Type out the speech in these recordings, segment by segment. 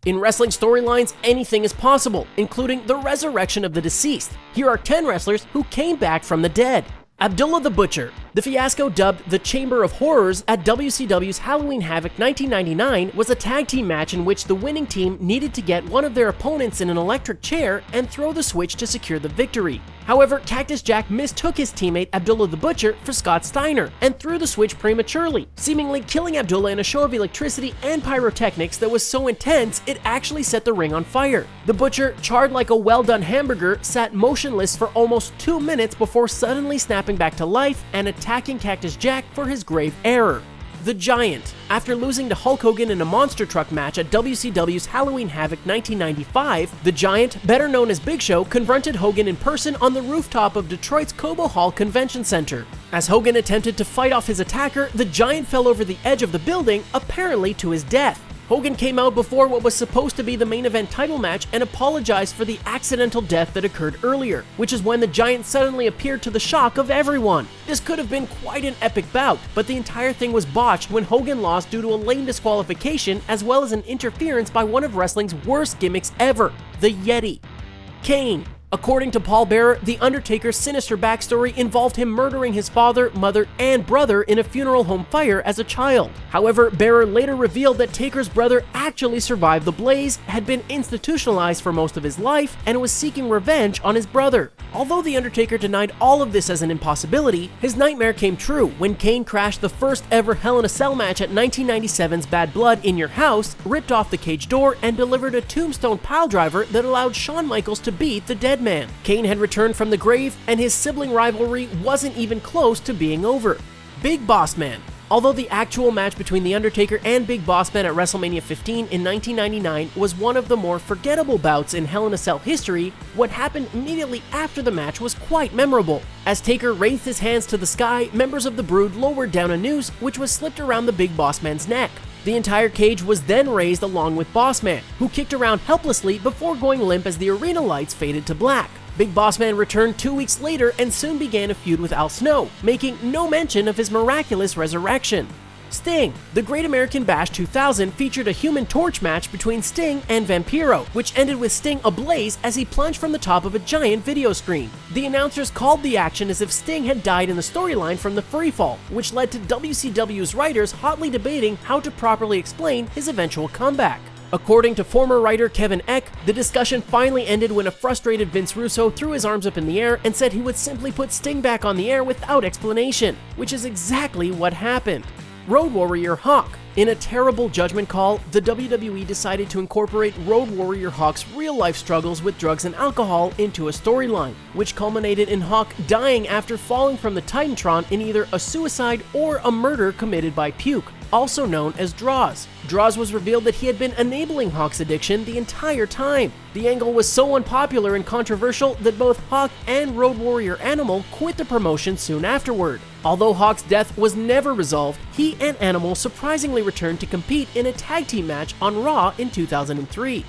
In wrestling storylines, anything is possible, including the resurrection of the deceased. Here are 10 wrestlers who came back from the dead. Abdullah the Butcher. The fiasco dubbed the Chamber of Horrors at WCW's Halloween Havoc 1999 was a tag team match in which the winning team needed to get one of their opponents in an electric chair and throw the switch to secure the victory. However, Cactus Jack mistook his teammate Abdullah the Butcher for Scott Steiner and threw the switch prematurely, seemingly killing Abdullah in a show of electricity and pyrotechnics that was so intense it actually set the ring on fire. The Butcher, charred like a well-done hamburger, sat motionless for almost 2 minutes before suddenly snapping back to life and attacking Cactus Jack for his grave error. The Giant. After losing to Hulk Hogan in a monster truck match at WCW's Halloween Havoc 1995, the Giant, better known as Big Show, confronted Hogan in person on the rooftop of Detroit's Cobo Hall Convention Center. As Hogan attempted to fight off his attacker, the Giant fell over the edge of the building, apparently to his death. Hogan came out before what was supposed to be the main event title match and apologized for the accidental death that occurred earlier, which is when the Giant suddenly appeared to the shock of everyone. This could have been quite an epic bout, but the entire thing was botched when Hogan lost due to a lame disqualification as well as an interference by one of wrestling's worst gimmicks ever, the Yeti Kane. According to Paul Bearer, The Undertaker's sinister backstory involved him murdering his father, mother, and brother in a funeral home fire as a child. However, Bearer later revealed that Taker's brother actually survived the blaze, had been institutionalized for most of his life, and was seeking revenge on his brother. Although The Undertaker denied all of this as an impossibility, his nightmare came true when Kane crashed the first ever Hell in a Cell match at 1997's Bad Blood in Your House, ripped off the cage door, and delivered a tombstone piledriver that allowed Shawn Michaels to beat the Dead Man. Kane had returned from the grave, and his sibling rivalry wasn't even close to being over. Big Bossman. Although the actual match between The Undertaker and Big Bossman at WrestleMania 15 in 1999 was one of the more forgettable bouts in Hell in a Cell history, what happened immediately after the match was quite memorable. As Taker raised his hands to the sky, members of the Brood lowered down a noose which was slipped around the Big Bossman's neck. The entire cage was then raised along with Bossman, who kicked around helplessly before going limp as the arena lights faded to black. Big Bossman returned 2 weeks later and soon began a feud with Al Snow, making no mention of his miraculous resurrection. Sting. The Great American Bash 2000 featured a Human Torch match between Sting and Vampiro, which ended with Sting ablaze as he plunged from the top of a giant video screen. The announcers called the action as if Sting had died in the storyline from the freefall, which led to WCW's writers hotly debating how to properly explain his eventual comeback. According to former writer Kevin Eck, the discussion finally ended when a frustrated Vince Russo threw his arms up in the air and said he would simply put Sting back on the air without explanation, which is exactly what happened. Road Warrior Hawk. In a terrible judgment call, the WWE decided to incorporate Road Warrior Hawk's real-life struggles with drugs and alcohol into a storyline, which culminated in Hawk dying after falling from the Titantron in either a suicide or a murder committed by puke, also known as Draws. Draws was revealed that he had been enabling Hawk's addiction the entire time. The angle was so unpopular and controversial that both Hawk and Road Warrior Animal quit the promotion soon afterward. Although Hawk's death was never resolved, he and Animal surprisingly returned to compete in a tag team match on Raw in 2003.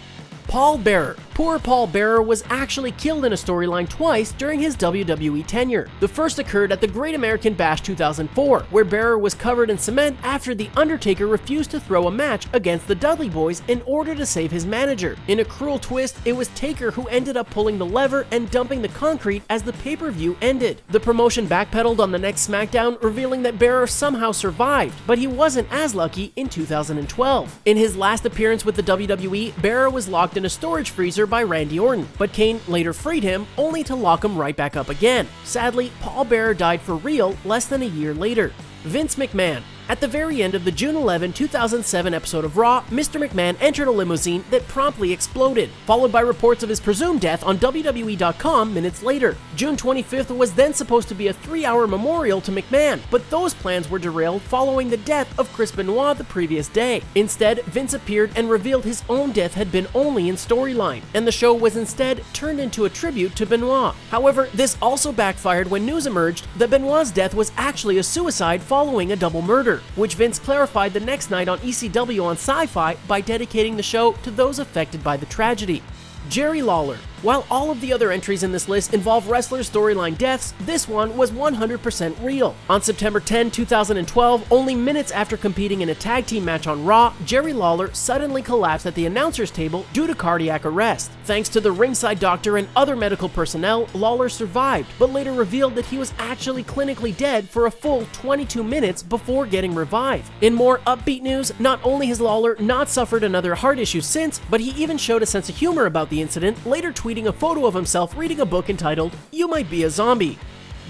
Paul Bearer. Poor Paul Bearer was actually killed in a storyline twice during his WWE tenure. The first occurred at the Great American Bash 2004, where Bearer was covered in cement after The Undertaker refused to throw a match against the Dudley Boys in order to save his manager. In a cruel twist, it was Taker who ended up pulling the lever and dumping the concrete as the pay-per-view ended. The promotion backpedaled on the next SmackDown, revealing that Bearer somehow survived, but he wasn't as lucky in 2012. In his last appearance with the WWE, Bearer was locked in a storage freezer by Randy Orton, but Kane later freed him, only to lock him right back up again. Sadly, Paul Bearer died for real less than a year later. Vince McMahon. At the very end of the June 11, 2007 episode of Raw, Mr. McMahon entered a limousine that promptly exploded, followed by reports of his presumed death on WWE.com minutes later. June 25th was then supposed to be a 3-hour memorial to McMahon, but those plans were derailed following the death of Chris Benoit the previous day. Instead, Vince appeared and revealed his own death had been only in storyline, and the show was instead turned into a tribute to Benoit. However, this also backfired when news emerged that Benoit's death was actually a suicide following a double murder, which Vince clarified the next night on ECW on Sci-Fi by dedicating the show to those affected by the tragedy. Jerry Lawler. While all of the other entries in this list involve wrestler storyline deaths, this one was 100% real. On September 10, 2012, only minutes after competing in a tag team match on Raw, Jerry Lawler suddenly collapsed at the announcer's table due to cardiac arrest. Thanks to the ringside doctor and other medical personnel, Lawler survived, but later revealed that he was actually clinically dead for a full 22 minutes before getting revived. In more upbeat news, not only has Lawler not suffered another heart issue since, but he even showed a sense of humor about the incident, later tweeting a photo of himself reading a book entitled, "You Might Be a Zombie."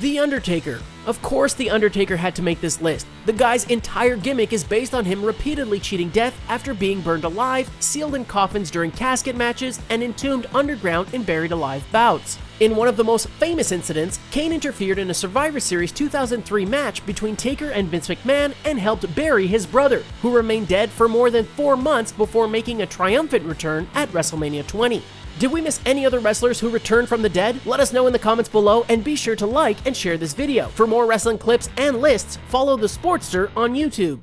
The Undertaker. Of course, The Undertaker had to make this list. The guy's entire gimmick is based on him repeatedly cheating death after being burned alive, sealed in coffins during casket matches, and entombed underground in buried alive bouts. In one of the most famous incidents, Kane interfered in a Survivor Series 2003 match between Taker and Vince McMahon and helped bury his brother, who remained dead for more than 4 months before making a triumphant return at WrestleMania 20. Did we miss any other wrestlers who returned from the dead? Let us know in the comments below, and be sure to like and share this video. For more wrestling clips and lists, follow TheSportster on YouTube.